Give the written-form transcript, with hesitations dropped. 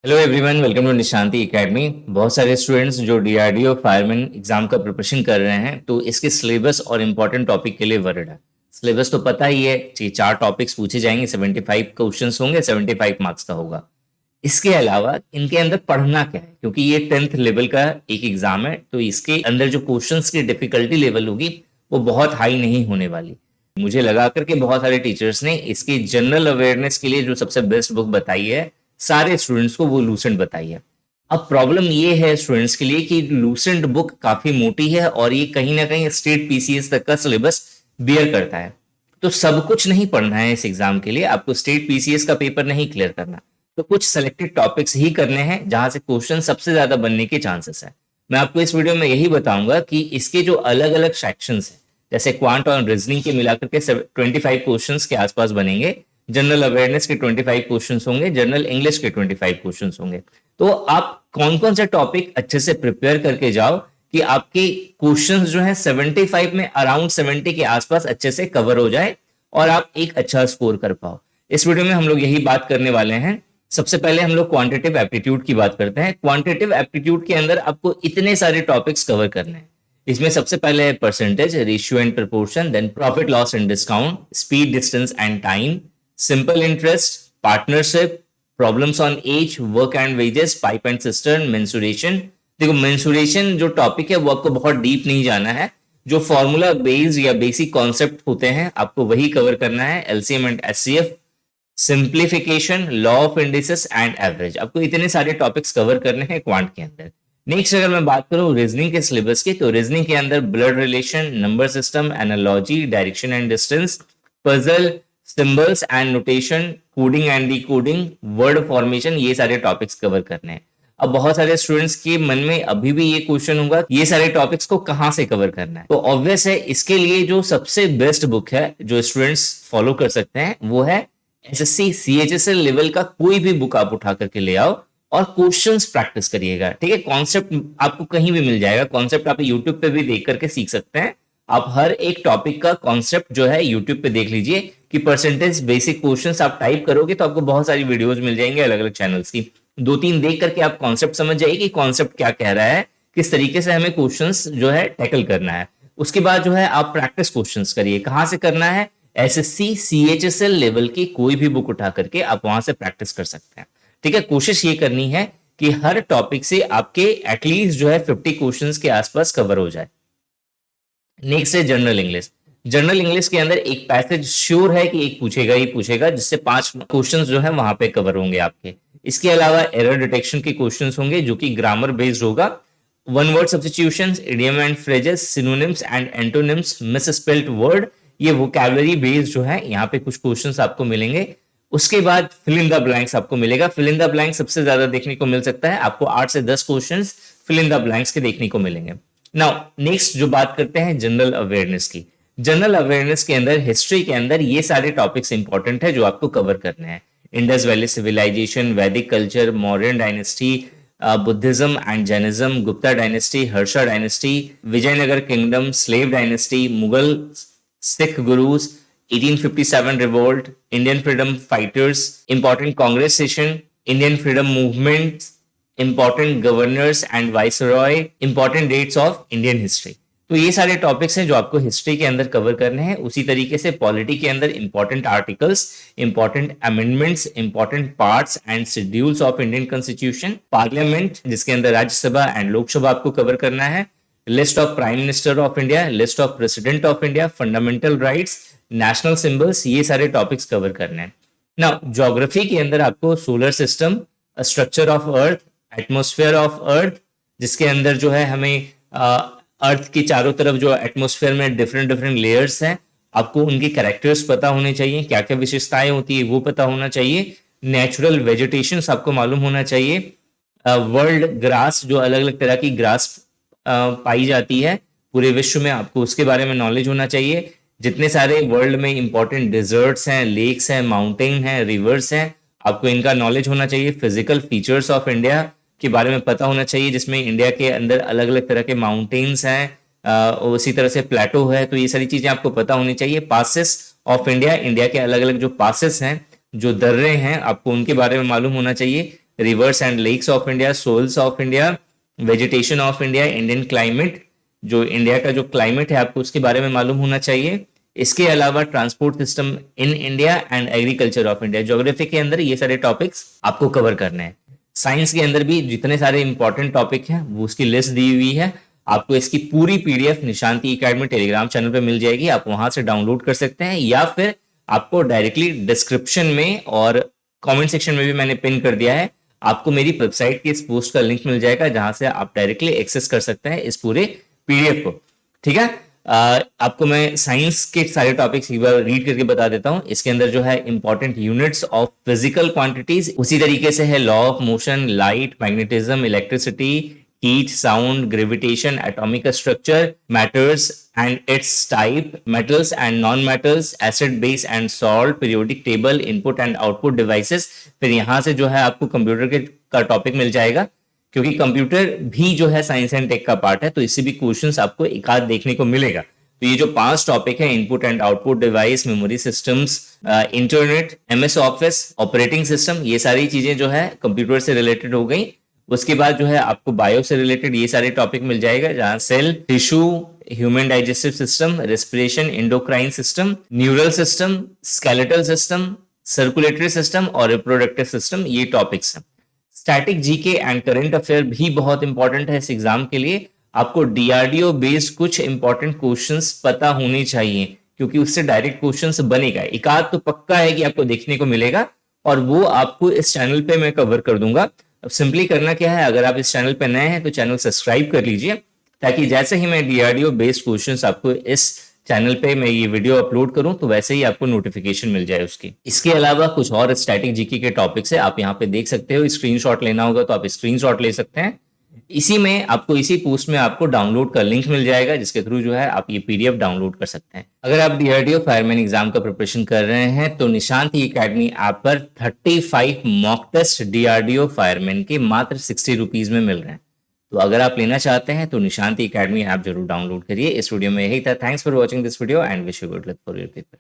Hello everyone, welcome to Nishanti academy. बहुत सारे students जो डीआरडीओ फायरमैन एग्जाम का प्रिपरेशन कर रहे हैं, तो इसके सिलेबस और इम्पोर्टेंट टॉपिक के लिए वर्ड है। सिलेबस तो पता ही है कि 4 टॉपिक्स पूछे जाएंगे, 75 क्वेश्चंस होंगे, 75 मार्क्स का होगा। इसके अलावा इनके अंदर पढ़ना क्या है, क्योंकि ये 10th लेवल का एक एग्जाम है, तो इसके अंदर जो क्वेश्चंस की डिफिकल्टी लेवल होगी वो बहुत हाई नहीं होने वाली। मुझे लगा करके बहुत सारे टीचर्स ने इसकी जनरल अवेयरनेस के लिए जो सबसे बेस्ट बुक बताई है सारे स्टूडेंट्स को, वो लूसेंट बताई है। अब प्रॉब्लम ये है स्टूडेंट्स के लिए कि लूसेंट बुक काफी मोटी है और ये कहीं ना कहीं स्टेट पीसीएस तक का सिलेबस बियर करता है। तो सब कुछ नहीं पढ़ना है इस एग्जाम के लिए, आपको स्टेट पीसीएस का पेपर नहीं क्लियर करना, तो कुछ सेलेक्टेड टॉपिक्स ही करने हैं जहां से क्वेश्चन सबसे ज्यादा बनने के चांसेस है। मैं आपको इस वीडियो में यही बताऊंगा कि इसके जो अलग अलग सेक्शंस हैं, जैसे क्वांट और रीजनिंग के मिलाकर के 25 क्वेश्चंस के आसपास बनेंगे, जनरल अवेयरनेस के 25 क्वेश्चंस होंगे, जनरल इंग्लिश के 25 क्वेश्चंस होंगे। तो आप कौन कौन से टॉपिक अच्छे से प्रिपेयर करके जाओ कि आपके क्वेश्चंस जो है 75 में अराउंड 70 के आसपास अच्छे से कवर हो जाए और आप एक अच्छा स्कोर कर पाओ। इस वीडियो में हम लोग यही बात करने वाले हैं। सबसे पहले हम लोग क्वांटिटेटिव एप्टीट्यूड की बात करते हैं। क्वांटिटेटिव एप्टीट्यूड के अंदर आपको इतने सारे टॉपिक्स कवर करने हैं। इसमें सबसे पहले है percentage, ratio and proportion, then profit loss and discount, speed, distance and time, simple interest, partnership, problems on age, work and wages, pipe and cistern, mensuration. देखो, मेंसुरेशन जो टॉपिक है वो आपको बहुत डीप नहीं जाना है, जो फॉर्मूला बेस्ड या बेसिक कॉन्सेप्ट होते हैं आपको वही कवर करना है। LCM and HCF, simplification, law of indices and average, आपको इतने सारे टॉपिक्स कवर करने हैं क्वांट के अंदर। नेक्स्ट अगर मैं बात करूं रीजनिंग के सिलेबस की, तो रीजनिंग के अंदर blood relation, number system, analogy, direction and distance, puzzle, symbols and notation, coding and decoding, word formation, ये सारे टॉपिक्स कवर करने हैं। अब बहुत सारे स्टूडेंट्स के मन में अभी भी ये क्वेश्चन होगा ये सारे टॉपिक्स को कहां से कवर करना है। तो ऑब्वियस है, इसके लिए जो सबसे बेस्ट बुक है जो स्टूडेंट्स फॉलो कर सकते हैं वो है एसएससी सीएचएसएल लेवल का कोई भी बुक आप उठा करके ले आओ और क्वेश्चंस प्रैक्टिस करिएगा। ठीक है, कॉन्सेप्ट आपको कहीं भी मिल जाएगा, कॉन्सेप्ट आप यूट्यूब पे भी देख करके सीख सकते हैं। आप हर एक टॉपिक का कॉन्सेप्ट जो है यूट्यूब पे देख लीजिए कि परसेंटेज बेसिक क्वेश्चंस आप टाइप करोगे तो आपको बहुत सारी वीडियोस मिल जाएंगे अलग अलग चैनल्स की। 2-3 देख करके आप कॉन्सेप्ट समझ जाइए कि कॉन्सेप्ट क्या कह रहा है, किस तरीके से हमें क्वेश्चंस जो है टैकल करना है। उसके बाद जो है आप प्रैक्टिस क्वेश्चंस करिए। कहां से करना है? एसएससी सीएचएसएल लेवल की कोई भी बुक उठा करके आप वहां से प्रैक्टिस कर सकते हैं। ठीक है, कोशिश ये करनी है कि हर टॉपिक से आपके एटलीस्ट जो है 50 क्वेश्चंस के आसपास कवर हो जाए। नेक्स्ट है जनरल इंग्लिश। जनरल इंग्लिश के अंदर एक पैसेज श्योर है कि एक पूछेगा ही पूछेगा, जिससे 5 क्वेश्चंस जो है वहां पे कवर होंगे आपके। इसके अलावा एरर डिटेक्शन के क्वेश्चंस होंगे जो कि ग्रामर बेस्ड होगा। One word substitutions, idiom and phrases, synonyms and antonyms, misspelled word, ये वोकैबुलरी बेस्ड जो है यहाँ पे कुछ क्वेश्चंस आपको मिलेंगे। उसके बाद फिल इन द ब्लैंक्स आपको मिलेगा। फिल इन द ब्लैंक्स सबसे ज्यादा देखने को मिल सकता है, आपको 8 से 10 questions fill in the blanks के देखने को मिलेंगे। नाउ नेक्स्ट जो बात करते हैं जनरल अवेयरनेस की। जनरल अवेयरनेस के अंदर हिस्ट्री के अंदर ये सारे टॉपिक्स इंपॉर्टेंट है जो आपको कवर करने हैं। Indus valley civilization, Vedic culture, Mauryan dynasty, Buddhism and Jainism, Gupta dynasty, Harsha dynasty, Vijayanagara kingdom, slave dynasty, Mughal, Sikh gurus, 1857 revolt, Indian freedom fighters, important Congress session, Indian freedom movement, important governors and viceroy, important dates of Indian history। तो ये सारे topics हैं जो आपको history के अंदर cover करने हैं। उसी तरीके से पॉलिटी के अंदर important articles, important amendments, important parts and schedules of Indian constitution, parliament जिसके अंदर राज्यसभा एंड लोकसभा आपको कवर करना है, list of prime minister of India, list of president of India, fundamental rights, national symbols, ये सारे टॉपिक्स कवर करने हैं। Now geography के अंदर आपको solar system, structure of earth, atmosphere of earth, जिसके अंदर जो है हमें अर्थ के चारों तरफ जो एटमॉस्फेयर में डिफरेंट डिफरेंट लेयर्स हैं, आपको उनकी कैरेक्टर्स पता होने चाहिए, क्या क्या विशेषताएं होती है वो पता होना चाहिए। नेचुरल वेजिटेशन आपको मालूम होना चाहिए। वर्ल्ड ग्रास, जो अलग अलग तरह की ग्रास पाई जाती है पूरे विश्व में, आपको उसके बारे में नॉलेज होना चाहिए। जितने सारे वर्ल्ड में इंपॉर्टेंट डिजर्ट्स हैं, लेक्स हैं, माउंटेन हैं, रिवर्स हैं, आपको इनका नॉलेज होना चाहिए। फिजिकल फीचर्स ऑफ इंडिया के बारे में पता होना चाहिए, जिसमें इंडिया के अंदर अलग अलग तरह के माउंटेन्स हैं, उसी तरह से प्लेटो है, तो ये सारी चीजें आपको पता होनी चाहिए। पासेस ऑफ इंडिया, इंडिया के अलग अलग जो पासेस हैं, जो दर्रे हैं, आपको उनके बारे में मालूम होना चाहिए। Rivers and lakes of India, soils of India, vegetation of India, Indian climate, जो इंडिया का जो क्लाइमेट है आपको उसके बारे में मालूम होना चाहिए। इसके अलावा transport system in India and agriculture of India. Geography के अंदर ये सारे टॉपिक्स आपको कवर करने हैं। साइंस के अंदर भी जितने सारे इंपॉर्टेंट टॉपिक हैं वो उसकी लिस्ट दी हुई है। आपको इसकी पूरी पीडीएफ निशांति एकेडमी टेलीग्राम चैनल पे मिल जाएगी, आप वहां से डाउनलोड कर सकते हैं, या फिर आपको डायरेक्टली डिस्क्रिप्शन में और कमेंट सेक्शन में भी मैंने पिन कर दिया है, आपको मेरी वेबसाइट के इस पोस्ट का लिंक मिल जाएगा जहां से आप डायरेक्टली एक्सेस कर सकते हैं इस पूरे पीडीएफ को। ठीक है, आपको मैं साइंस के सारे टॉपिक्स एक बार रीड करके बता देता हूं। इसके अंदर जो है important units of physical quantities, उसी तरीके से है law of motion, light, magnetism, electricity, heat, sound, gravitation, atomic structure, matters and its type, metals and non-metals, acid, base and salt, periodic table, input and output devices। फिर यहाँ से जो है आपको कंप्यूटर के का टॉपिक मिल जाएगा, क्योंकि कंप्यूटर भी जो है साइंस एंड टेक का पार्ट है, तो इससे भी क्वेश्चंस आपको एक आध देखने को मिलेगा। तो ये जो 5 टॉपिक है, input and output device, memory systems, internet, MS office, operating system, ये सारी चीजें जो है कंप्यूटर से रिलेटेड हो गई। उसके बाद जो है आपको बायो से रिलेटेड ये सारे टॉपिक मिल जाएगा, जहां cell, tissue, human digestive system, respiration, endocrine system, neural system, skeletal system, circulatory system और रिप्रोडक्टिव सिस्टम, ये टॉपिक्स हैं। Static GK and current affair भी बहुत इंपॉर्टेंट है इस एग्जाम के लिए। आपको डीआरडीओ बेस्ड कुछ इंपॉर्टेंट क्वेश्चंस पता होने चाहिए, क्योंकि उससे डायरेक्ट क्वेश्चंस बनेगा। एक आध तो पक्का है कि आपको देखने को मिलेगा, और वो आपको इस चैनल पे मैं कवर कर दूंगा। अब सिंपली करना क्या है, अगर आप इस चैनल पे नए हैं तो चैनल सब्सक्राइब कर लीजिए, ताकि जैसे ही मैं डीआरडीओ बेस्ड क्वेश्चंस आपको इस चैनल पे मैं ये वीडियो अपलोड करूं तो वैसे ही आपको नोटिफिकेशन मिल जाए उसकी। इसके अलावा कुछ और स्टैटिक जीके के टॉपिक्स है, आप यहाँ पे देख सकते हो। स्क्रीनशॉट लेना होगा तो आप स्क्रीनशॉट ले सकते हैं। इसी में आपको, इसी पोस्ट में आपको डाउनलोड का लिंक मिल जाएगा, जिसके थ्रू जो है आप ये पीडीएफ डाउनलोड कर सकते हैं। अगर आप डीआरडीओ फायरमैन एग्जाम का प्रिपरेशन कर रहे हैं तो निशांति एकेडमी ऐप पर 35 मॉक टेस्ट डीआरडीओ फायरमैन के मात्र 60 रुपीज में मिल रहे हैं। तो अगर आप लेना चाहते हैं तो निशांति एकेडमी ऐप जरूर डाउनलोड करिए। इस वीडियो में यही था। Thanks for watching this video and wish you good luck for your paper.